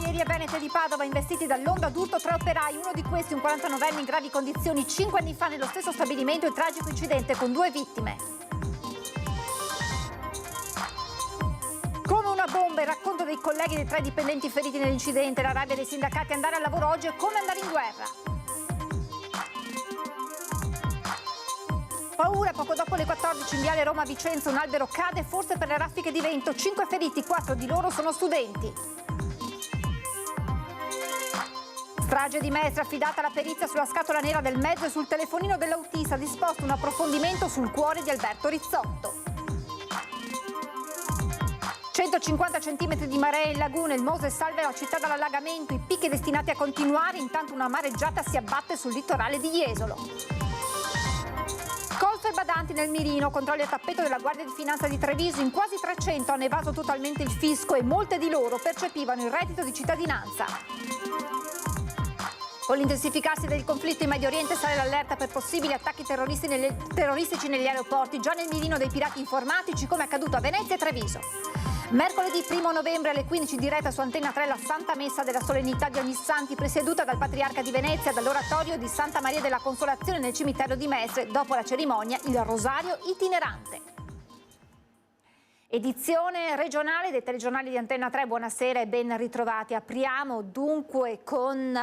Acciaierie Venete di Padova, investiti dall'onda d'urto 3 operai, uno di questi un 49enne in gravi condizioni. 5 anni fa nello stesso stabilimento il tragico incidente con 2 vittime. Come una bomba il racconto dei colleghi dei 3 dipendenti feriti nell'incidente, la rabbia dei sindacati. Andare al lavoro oggi è come andare in guerra. Paura, poco dopo le 14 in viale Roma-Vicenza un albero cade forse per le raffiche di vento. 5 feriti, 4 di loro sono studenti. Strage di Mestre, affidata la perizia sulla scatola nera del mezzo e sul telefonino dell'autista, disposto un approfondimento sul cuore di Alberto Rizzotto. 150 centimetri di marea in laguna, il Mose salva la città dall'allagamento, i picchi destinati a continuare, intanto una mareggiata si abbatte sul litorale di Jesolo. Colf e badanti nel mirino, controlli a tappeto della Guardia di Finanza di Treviso, in quasi 300 hanno evaso totalmente il fisco e molte di loro percepivano il reddito di cittadinanza. Con l'intensificarsi del conflitto in Medio Oriente sale l'allerta per possibili attacchi terroristici negli aeroporti, già nel mirino dei pirati informatici come accaduto a Venezia e Treviso. Mercoledì 1 novembre alle 15 diretta su Antenna 3 la Santa Messa della Solennità di Ognissanti, presieduta dal Patriarca di Venezia dall'oratorio di Santa Maria della Consolazione nel cimitero di Mestre. Dopo la cerimonia il rosario itinerante. Edizione regionale dei telegiornali di Antenna 3, buonasera e ben ritrovati. Apriamo dunque con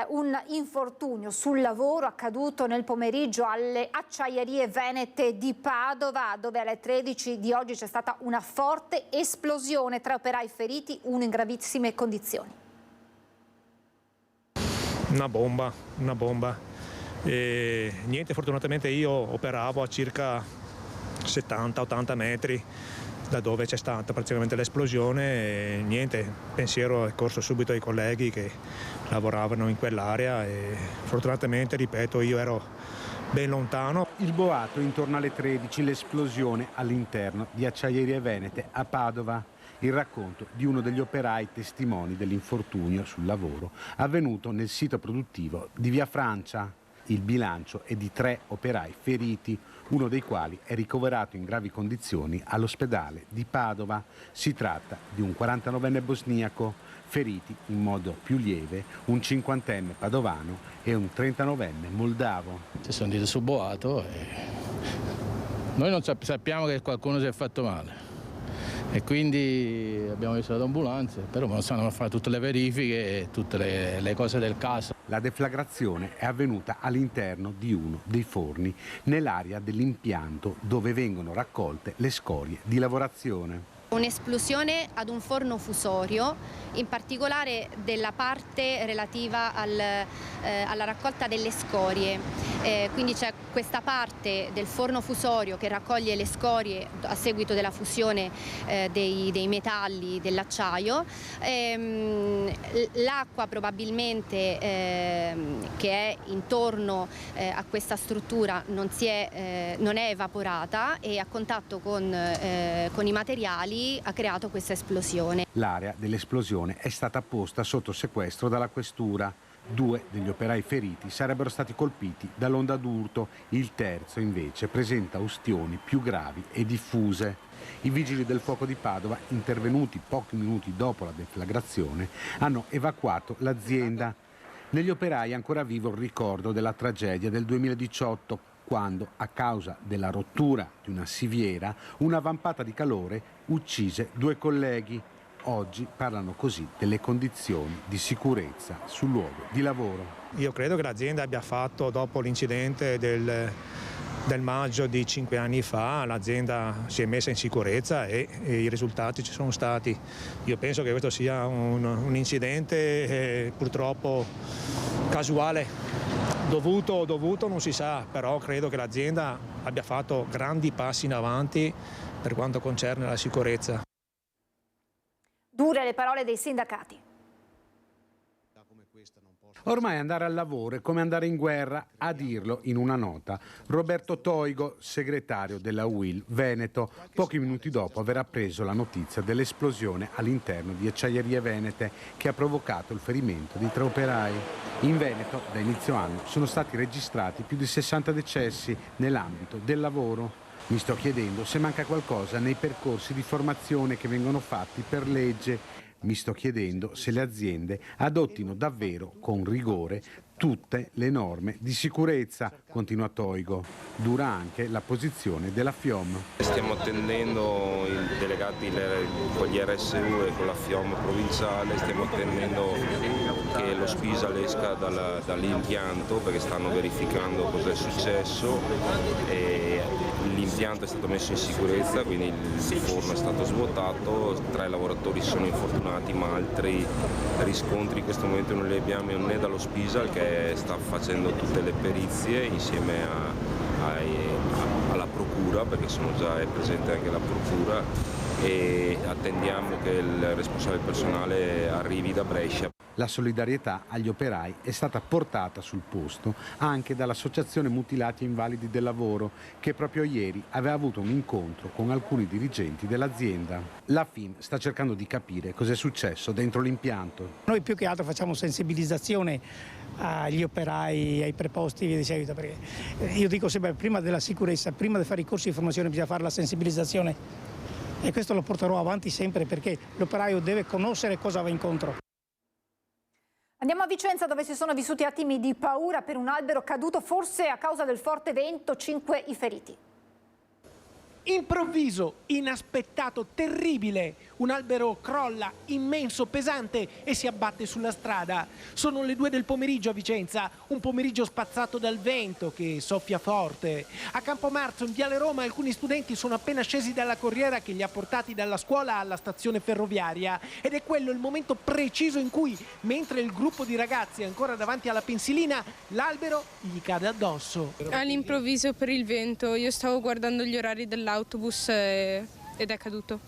un infortunio sul lavoro accaduto nel pomeriggio alle Acciaierie Venete di Padova, dove alle 13 di oggi c'è stata una forte esplosione, 3 operai feriti, uno in gravissime condizioni. Una bomba. E niente, fortunatamente io operavo a circa 70-80 metri da dove c'è stata praticamente l'esplosione e niente, pensiero è corso subito ai colleghi che lavoravano in quell'area e fortunatamente, ripeto, io ero ben lontano. Il boato intorno alle 13, l'esplosione all'interno di Acciaierie Venete a Padova. Il racconto di uno degli operai testimoni dell'infortunio sul lavoro avvenuto nel sito produttivo di Via Francia. Il bilancio è di 3 operai feriti, uno dei quali è ricoverato in gravi condizioni all'ospedale di Padova. Si tratta di un 49enne bosniaco, feriti in modo più lieve un 50enne padovano e un 39enne moldavo. Ci sono sentito sul boato e noi non sappiamo che qualcuno si è fatto male e quindi abbiamo visto le ambulanze, però non stanno a fare tutte le verifiche e tutte le cose del caso. La deflagrazione è avvenuta all'interno di uno dei forni, nell'area dell'impianto dove vengono raccolte le scorie di lavorazione. Un'esplosione ad un forno fusorio, in particolare della parte relativa alla raccolta delle scorie. Quindi c'è questa parte del forno fusorio che raccoglie le scorie a seguito della fusione dei metalli dell'acciaio. L'acqua probabilmente che è intorno a questa struttura non è evaporata e a contatto con i materiali ha creato questa esplosione. L'area dell'esplosione è stata posta sotto sequestro dalla questura. 2 degli operai feriti sarebbero stati colpiti dall'onda d'urto, il terzo invece presenta ustioni più gravi e diffuse. I vigili del fuoco di Padova, intervenuti pochi minuti dopo la deflagrazione, hanno evacuato l'azienda. Negli operai è ancora vivo il ricordo della tragedia del 2018, quando, a causa della rottura di una siviera, una vampata di calore uccise 2 colleghi. Oggi parlano così delle condizioni di sicurezza sul luogo di lavoro. Io credo che l'azienda abbia fatto, dopo l'incidente del maggio di 5 anni fa, l'azienda si è messa in sicurezza e i risultati ci sono stati. Io penso che questo sia un incidente purtroppo casuale, dovuto non si sa, però credo che l'azienda abbia fatto grandi passi in avanti per quanto concerne la sicurezza. Dure le parole dei sindacati. Ormai andare al lavoro è come andare in guerra, a dirlo in una nota Roberto Toigo, segretario della UIL Veneto, pochi minuti dopo aver appreso la notizia dell'esplosione all'interno di Acciaierie Venete che ha provocato il ferimento di 3 operai. In Veneto da inizio anno sono stati registrati più di 60 decessi nell'ambito del lavoro. Mi sto chiedendo se manca qualcosa nei percorsi di formazione che vengono fatti per legge. Mi sto chiedendo se le aziende adottino davvero con rigore tutte le norme di sicurezza, continua Toigo. Dura anche la posizione della FIOM. Stiamo attendendo i delegati con gli RSU e con la FIOM provinciale, stiamo attendendo che lo Spisal esca dall'impianto perché stanno verificando cosa è successo. L'impianto è stato messo in sicurezza, quindi il forno è stato svuotato, 3 lavoratori sono infortunati, ma altri riscontri in questo momento non li abbiamo né dallo Spisal, che sta facendo tutte le perizie insieme alla procura, perché è presente anche la procura, e attendiamo che il responsabile personale arrivi da Brescia. La solidarietà agli operai è stata portata sul posto anche dall'Associazione Mutilati e Invalidi del Lavoro, che proprio ieri aveva avuto un incontro con alcuni dirigenti dell'azienda. La FIM sta cercando di capire cosa è successo dentro l'impianto. Noi più che altro facciamo sensibilizzazione agli operai, ai preposti e via di seguito, perché io dico sempre, prima della sicurezza, prima di fare i corsi di formazione bisogna fare la sensibilizzazione, e questo lo porterò avanti sempre, perché l'operaio deve conoscere cosa va incontro. Andiamo a Vicenza, dove si sono vissuti attimi di paura per un albero caduto, forse a causa del forte vento, 5 i feriti. Improvviso, inaspettato, terribile. Un albero crolla, immenso, pesante, e si abbatte sulla strada. Sono le 2 del pomeriggio a Vicenza, un pomeriggio spazzato dal vento che soffia forte. A Campomarzo, in Viale Roma, alcuni studenti sono appena scesi dalla corriera che li ha portati dalla scuola alla stazione ferroviaria, ed è quello il momento preciso in cui, mentre il gruppo di ragazzi è ancora davanti alla pensilina, l'albero gli cade addosso. All'improvviso, per il vento, io stavo guardando gli orari dell'autobus ed è caduto.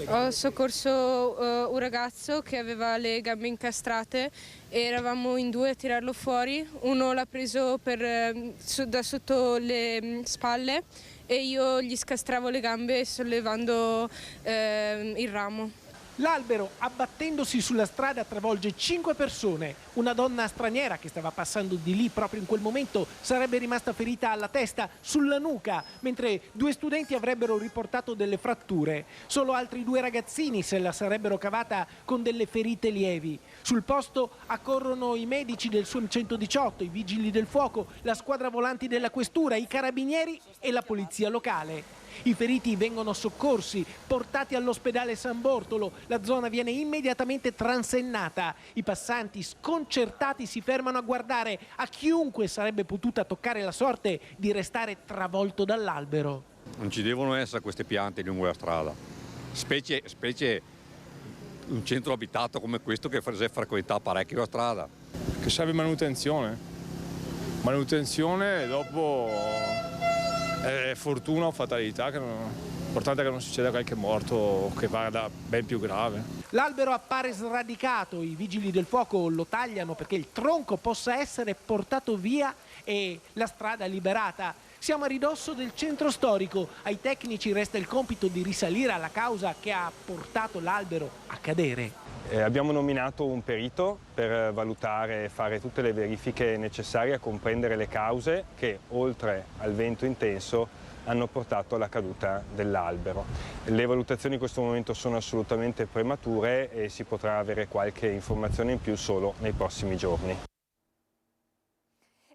Ho soccorso un ragazzo che aveva le gambe incastrate e eravamo in 2 a tirarlo fuori. Uno l'ha preso da sotto le spalle e io gli scastravo le gambe sollevando il ramo. L'albero, abbattendosi sulla strada, travolge 5 persone. Una donna straniera che stava passando di lì proprio in quel momento sarebbe rimasta ferita alla testa, sulla nuca, mentre 2 studenti avrebbero riportato delle fratture. Solo altri 2 ragazzini se la sarebbero cavata con delle ferite lievi. Sul posto accorrono i medici del SUEM 118, i vigili del fuoco, la squadra volanti della questura, i carabinieri e la polizia locale. I feriti vengono soccorsi, portati all'ospedale San Bortolo. La zona viene immediatamente transennata. I passanti sconcertati si fermano a guardare. A chiunque sarebbe potuta toccare la sorte di restare travolto dall'albero. Non ci devono essere queste piante lungo la strada, specie un centro abitato come questo che frequenta parecchio la strada. Che serve manutenzione e dopo è fortuna o fatalità, l'importante è che non succeda qualche morto o che vada ben più grave. L'albero appare sradicato, i vigili del fuoco lo tagliano perché il tronco possa essere portato via e la strada liberata. Siamo a ridosso del centro storico, ai tecnici resta il compito di risalire alla causa che ha portato l'albero a cadere. Abbiamo nominato un perito per valutare e fare tutte le verifiche necessarie a comprendere le cause che, oltre al vento intenso, hanno portato alla caduta dell'albero. Le valutazioni in questo momento sono assolutamente premature e si potrà avere qualche informazione in più solo nei prossimi giorni.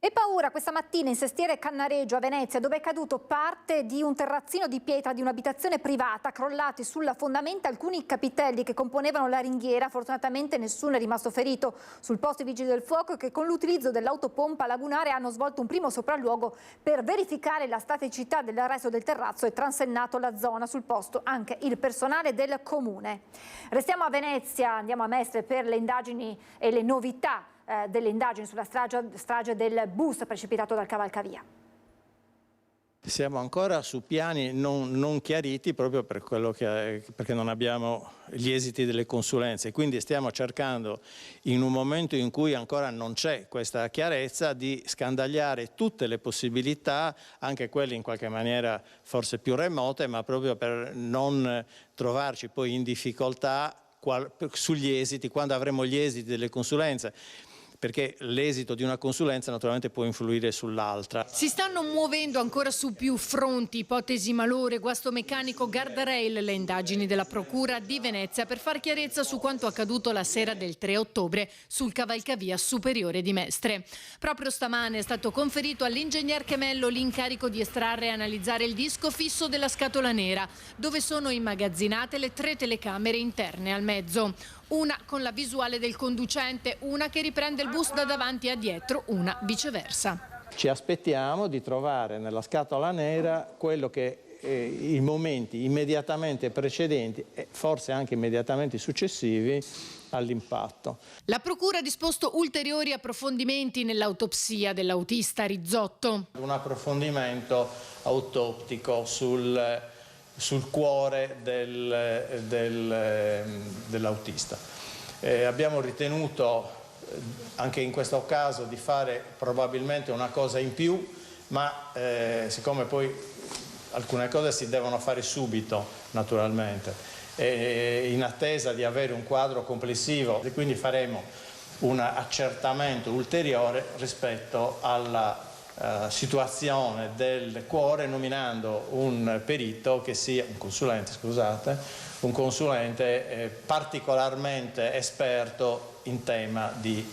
E paura questa mattina in Sestiere Cannareggio a Venezia, dove è caduto parte di un terrazzino di pietra di un'abitazione privata, crollati sulla fondamenta alcuni capitelli che componevano la ringhiera. Fortunatamente nessuno è rimasto ferito. Sul posto i vigili del fuoco, che con l'utilizzo dell'autopompa lagunare hanno svolto un primo sopralluogo per verificare la staticità dell'arresto del terrazzo e transennato la zona. Sul posto anche il personale del comune. Restiamo a Venezia, andiamo a Mestre per le indagini e le novità delle indagini sulla strage del bus precipitato dal cavalcavia. Siamo ancora su piani non chiariti proprio perché non abbiamo gli esiti delle consulenze, quindi stiamo cercando, in un momento in cui ancora non c'è questa chiarezza, di scandagliare tutte le possibilità, anche quelle in qualche maniera forse più remote, ma proprio per non trovarci poi in difficoltà sugli esiti, quando avremo gli esiti delle consulenze. perché l'esito di una consulenza naturalmente può influire sull'altra. Si stanno muovendo ancora su più fronti, ipotesi malore, guasto meccanico, guardrail, le indagini della Procura di Venezia per far chiarezza su quanto accaduto la sera del 3 ottobre sul cavalcavia superiore di Mestre. Proprio stamane è stato conferito all'ingegner Chemello l'incarico di estrarre e analizzare il disco fisso della scatola nera, dove sono immagazzinate le 3 telecamere interne al mezzo. Una con la visuale del conducente, una che riprende il bus da davanti a dietro, una viceversa. Ci aspettiamo di trovare nella scatola nera quello che i momenti immediatamente precedenti e forse anche immediatamente successivi all'impatto. La Procura ha disposto ulteriori approfondimenti nell'autopsia dell'autista Rizzotto. Un approfondimento autoptico sul cuore dell'autista. Abbiamo ritenuto anche in questo caso di fare probabilmente una cosa in più, ma siccome poi alcune cose si devono fare subito naturalmente, in attesa di avere un quadro complessivo, e quindi faremo un accertamento ulteriore rispetto alla situazione del cuore, nominando un perito che sia, un consulente particolarmente esperto in tema di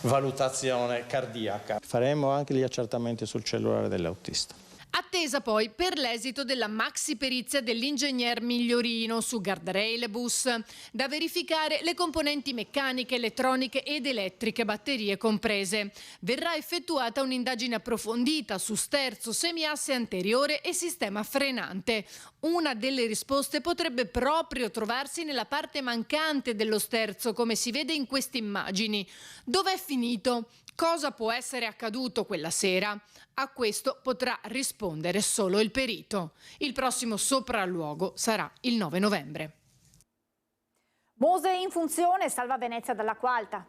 valutazione cardiaca. Faremo anche gli accertamenti sul cellulare dell'autista. Attesa poi per l'esito della maxi perizia dell'ingegner Migliorino su guardrail e bus, da verificare le componenti meccaniche, elettroniche ed elettriche, batterie comprese. Verrà effettuata un'indagine approfondita su sterzo, semiasse anteriore e sistema frenante. Una delle risposte potrebbe proprio trovarsi nella parte mancante dello sterzo, come si vede in queste immagini. Dov'è finito? Cosa può essere accaduto quella sera? A questo potrà rispondere solo il perito. Il prossimo sopralluogo sarà il 9 novembre. Mose in funzione, salva Venezia dall'acqua alta.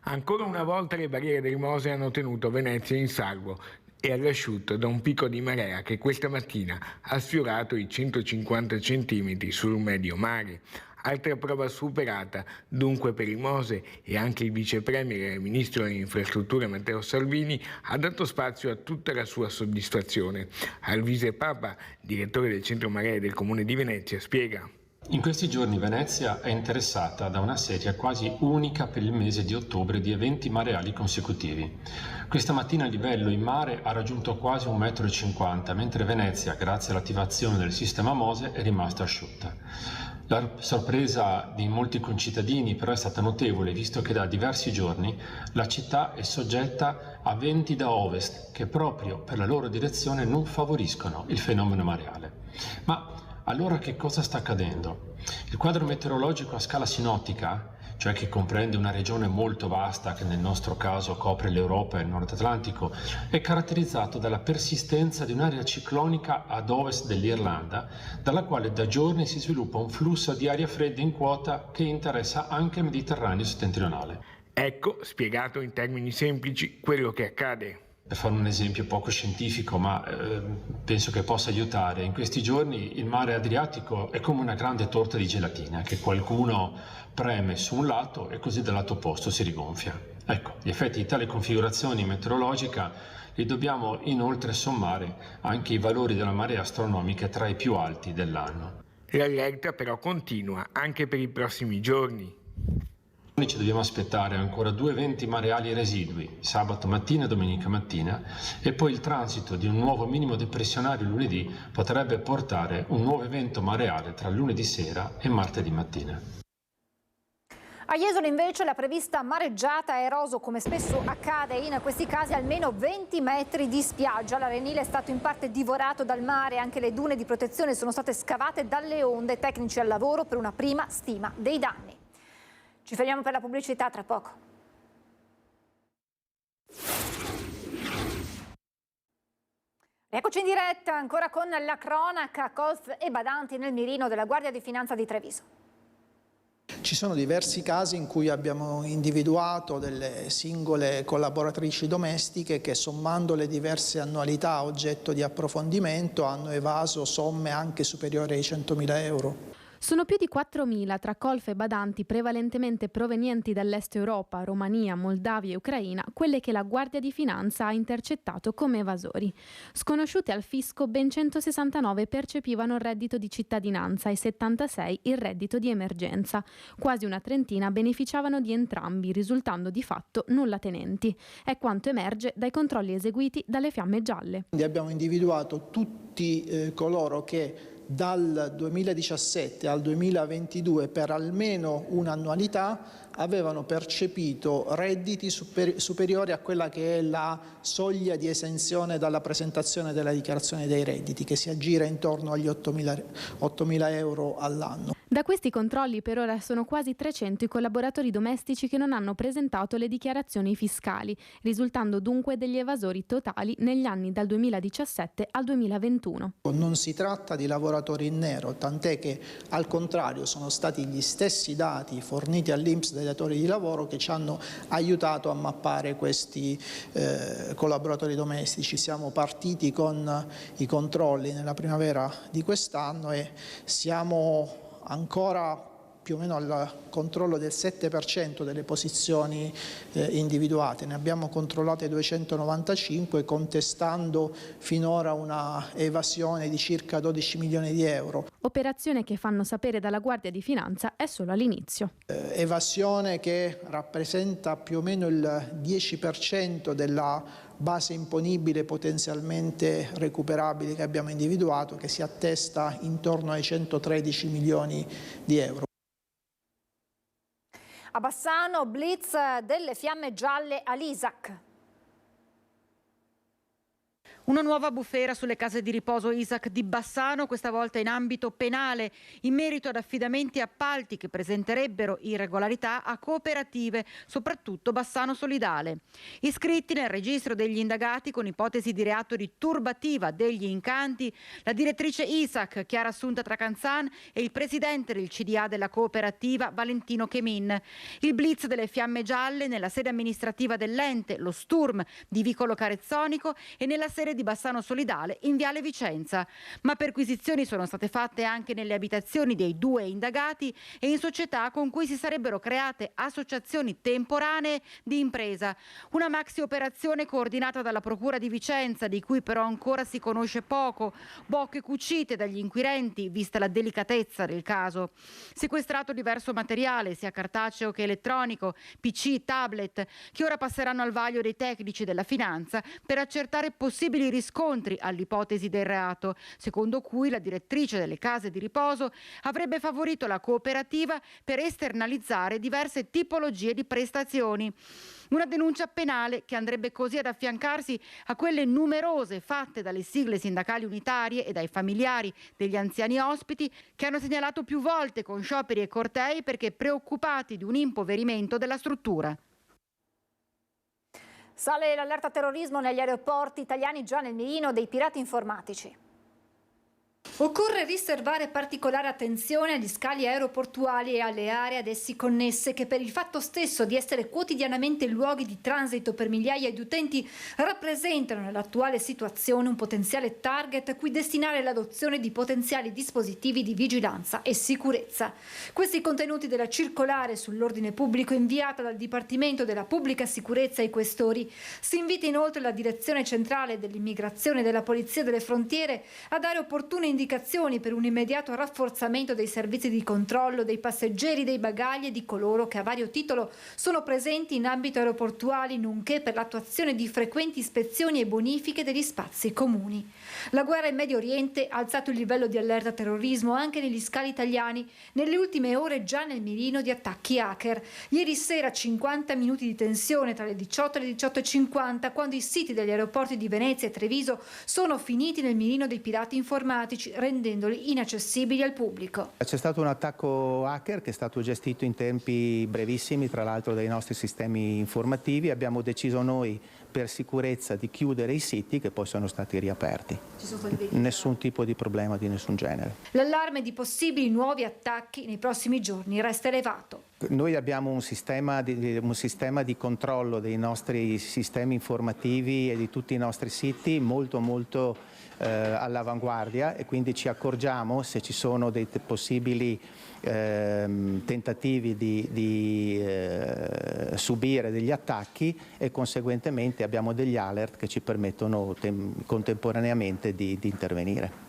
Ancora una volta le barriere del Mose hanno tenuto Venezia in salvo e all'asciutto da un picco di marea che questa mattina ha sfiorato i 150 centimetri sul medio mare. Altra prova superata dunque per il Mose, e anche il vice premier e ministro delle infrastrutture Matteo Salvini ha dato spazio a tutta la sua soddisfazione. Alvise Papa, direttore del centro maree del comune di Venezia, spiega. In questi giorni Venezia è interessata da una serie quasi unica per il mese di ottobre di eventi mareali consecutivi. Questa mattina il livello in mare ha raggiunto quasi 1,50 m, mentre Venezia, grazie all'attivazione del sistema Mose, è rimasta asciutta. La sorpresa di molti concittadini però è stata notevole, visto che da diversi giorni la città è soggetta a venti da ovest che proprio per la loro direzione non favoriscono il fenomeno mareale. Ma allora che cosa sta accadendo? Il quadro meteorologico a scala sinottica, cioè che comprende una regione molto vasta che nel nostro caso copre l'Europa e il Nord Atlantico, è caratterizzato dalla persistenza di un'area ciclonica ad ovest dell'Irlanda, dalla quale da giorni si sviluppa un flusso di aria fredda in quota che interessa anche il Mediterraneo settentrionale. Ecco, spiegato in termini semplici, quello che accade. Per fare un esempio poco scientifico, ma penso che possa aiutare, in questi giorni il mare Adriatico è come una grande torta di gelatina che qualcuno preme su un lato e così dal lato opposto si rigonfia. Ecco, gli effetti di tale configurazione meteorologica li dobbiamo inoltre sommare anche i valori della marea astronomica tra i più alti dell'anno. L'allerta però continua anche per i prossimi giorni. Ci dobbiamo aspettare ancora 2 eventi mareali residui, sabato mattina e domenica mattina, e poi il transito di un nuovo minimo depressionario lunedì potrebbe portare un nuovo evento mareale tra lunedì sera e martedì mattina. A Jesolo invece la prevista mareggiata ha eroso, come spesso accade in questi casi, almeno 20 metri di spiaggia. L'Arenile è stato in parte divorato dal mare, anche le dune di protezione sono state scavate dalle onde, tecnici al lavoro per una prima stima dei danni. Ci fermiamo per la pubblicità, tra poco. Eccoci in diretta ancora con la cronaca. Colf e badanti nel mirino della Guardia di Finanza di Treviso. Ci sono diversi casi in cui abbiamo individuato delle singole collaboratrici domestiche che, sommando le diverse annualità oggetto di approfondimento, hanno evaso somme anche superiori ai 100.000 euro. Sono più di 4.000 tra colf e badanti prevalentemente provenienti dall'est Europa, Romania, Moldavia e Ucraina, quelle che la Guardia di Finanza ha intercettato come evasori. Sconosciute al fisco, ben 169 percepivano il reddito di cittadinanza e 76 il reddito di emergenza. Quasi una trentina beneficiavano di entrambi, risultando di fatto nullatenenti. È quanto emerge dai controlli eseguiti dalle Fiamme Gialle. Quindi abbiamo individuato tutti coloro che dal 2017 al 2022 per almeno un'annualità avevano percepito redditi superiori a quella che è la soglia di esenzione dalla presentazione della dichiarazione dei redditi, che si aggira intorno agli 8.000 euro all'anno. Da questi controlli per ora sono quasi 300 i collaboratori domestici che non hanno presentato le dichiarazioni fiscali, risultando dunque degli evasori totali negli anni dal 2017 al 2021. Non si tratta di lavoratori in nero, tant'è che al contrario sono stati gli stessi dati forniti all'INPS dai datori di lavoro che ci hanno aiutato a mappare questi collaboratori domestici. Siamo partiti con i controlli nella primavera di quest'anno e siamo ancora più o meno al controllo del 7% delle posizioni individuate. Ne abbiamo controllate 295, contestando finora una evasione di circa 12 milioni di euro. Operazione che, fanno sapere dalla Guardia di Finanza, è solo all'inizio. Evasione che rappresenta più o meno il 10% della base imponibile potenzialmente recuperabile che abbiamo individuato, che si attesta intorno ai 113 milioni di euro. A Bassano, blitz delle Fiamme Gialle all'ISAC. Una nuova bufera sulle case di riposo ISAC di Bassano, questa volta in ambito penale, in merito ad affidamenti e appalti che presenterebbero irregolarità a cooperative, soprattutto Bassano Solidale. Iscritti nel registro degli indagati con ipotesi di reato di turbativa degli incanti, la direttrice ISAC, Chiara Assunta Tracanzan, e il presidente del CDA della cooperativa, Valentino Chemin. Il blitz delle Fiamme Gialle nella sede amministrativa dell'ente, lo Sturm di Vicolo Carezzonico, e nella sede di Bassano Solidale in Viale Vicenza, ma perquisizioni sono state fatte anche nelle abitazioni dei due indagati e in società con cui si sarebbero create associazioni temporanee di impresa. Una maxi operazione coordinata dalla Procura di Vicenza, di cui però ancora si conosce poco, bocche cucite dagli inquirenti vista la delicatezza del caso. Sequestrato diverso materiale, sia cartaceo che elettronico, PC, tablet, che ora passeranno al vaglio dei tecnici della finanza per accertare possibili riscontri all'ipotesi del reato, secondo cui la direttrice delle case di riposo avrebbe favorito la cooperativa per esternalizzare diverse tipologie di prestazioni. Una denuncia penale che andrebbe così ad affiancarsi a quelle numerose fatte dalle sigle sindacali unitarie e dai familiari degli anziani ospiti, che hanno segnalato più volte con scioperi e cortei perché preoccupati di un impoverimento della struttura. Sale l'allerta terrorismo negli aeroporti italiani già nel mirino dei pirati informatici. Occorre riservare particolare attenzione agli scali aeroportuali e alle aree ad essi connesse che, per il fatto stesso di essere quotidianamente luoghi di transito per migliaia di utenti, rappresentano nell'attuale situazione un potenziale target a cui destinare l'adozione di potenziali dispositivi di vigilanza e sicurezza. Questi contenuti della circolare sull'ordine pubblico inviata dal Dipartimento della Pubblica Sicurezza ai Questori. Si invita inoltre la Direzione Centrale dell'Immigrazione e della Polizia delle Frontiere a dare opportune indicazioni per un immediato rafforzamento dei servizi di controllo dei passeggeri, dei bagagli e di coloro che a vario titolo sono presenti in ambito aeroportuali, nonché per l'attuazione di frequenti ispezioni e bonifiche degli spazi comuni. La guerra in Medio Oriente ha alzato il livello di allerta terrorismo anche negli scali italiani, nelle ultime ore già nel mirino di attacchi hacker. Ieri sera 50 minuti di tensione tra le 18 e le 18:50, quando i siti degli aeroporti di Venezia e Treviso sono finiti nel mirino dei pirati informatici, rendendoli inaccessibili al pubblico. C'è stato un attacco hacker che è stato gestito in tempi brevissimi, tra l'altro dai nostri sistemi informativi. Abbiamo deciso noi per sicurezza di chiudere i siti, che poi sono stati riaperti. Nessun tipo di problema di nessun genere. L'allarme di possibili nuovi attacchi nei prossimi giorni resta elevato. Noi abbiamo un sistema di controllo dei nostri sistemi informativi e di tutti i nostri siti molto all'avanguardia, e quindi ci accorgiamo se ci sono dei possibili tentativi di subire degli attacchi, e conseguentemente abbiamo degli alert che ci permettono contemporaneamente di intervenire.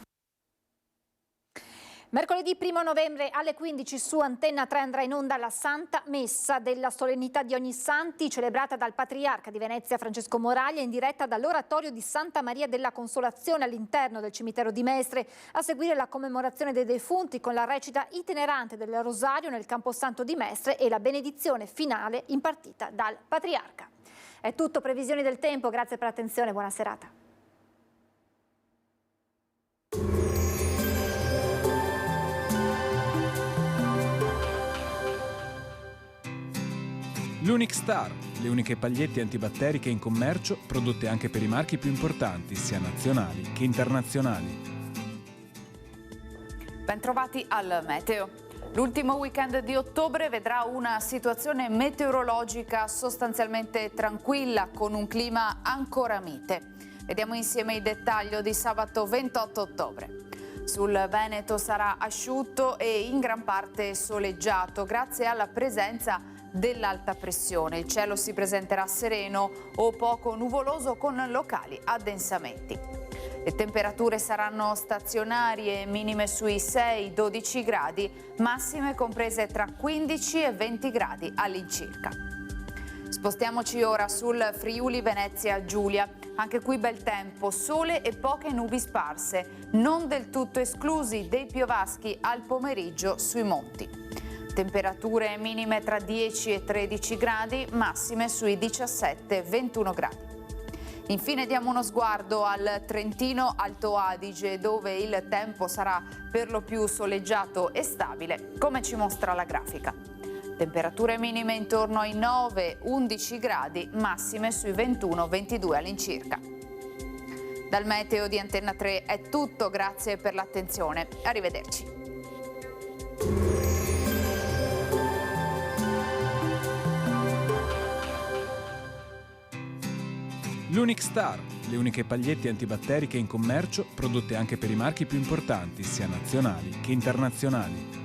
Mercoledì 1 novembre alle 15 su Antenna 3 andrà in onda la Santa Messa della Solennità di Ognissanti, celebrata dal Patriarca di Venezia Francesco Moraglia, in diretta dall'Oratorio di Santa Maria della Consolazione all'interno del cimitero di Mestre, a seguire la commemorazione dei defunti con la recita itinerante del Rosario nel Camposanto di Mestre e la benedizione finale impartita dal Patriarca. È tutto, previsioni del tempo, grazie per l'attenzione, buona serata. L'Unic Star, le uniche pagliette antibatteriche in commercio, prodotte anche per i marchi più importanti, sia nazionali che internazionali. Bentrovati al meteo. L'ultimo weekend di ottobre vedrà una situazione meteorologica sostanzialmente tranquilla, con un clima ancora mite. Vediamo insieme il dettaglio di sabato 28 ottobre. Sul Veneto sarà asciutto e in gran parte soleggiato grazie alla presenza dell'alta pressione. Il cielo si presenterà sereno o poco nuvoloso con locali addensamenti. Le temperature saranno stazionarie, minime sui 6-12 gradi, massime comprese tra 15 e 20 gradi all'incirca. Spostiamoci ora sul Friuli Venezia Giulia. Anche qui bel tempo, sole e poche nubi sparse, non del tutto esclusi dei piovaschi al pomeriggio sui monti. Temperature minime tra 10 e 13 gradi, massime sui 17-21 gradi. Infine diamo uno sguardo al Trentino Alto Adige, dove il tempo sarà per lo più soleggiato e stabile, come ci mostra la grafica. Temperature minime intorno ai 9-11 gradi, massime sui 21-22 all'incirca. Dal meteo di Antenna 3 è tutto, grazie per l'attenzione. Arrivederci. L'Unic Star, le uniche pagliette antibatteriche in commercio, prodotte anche per i marchi più importanti, sia nazionali che internazionali.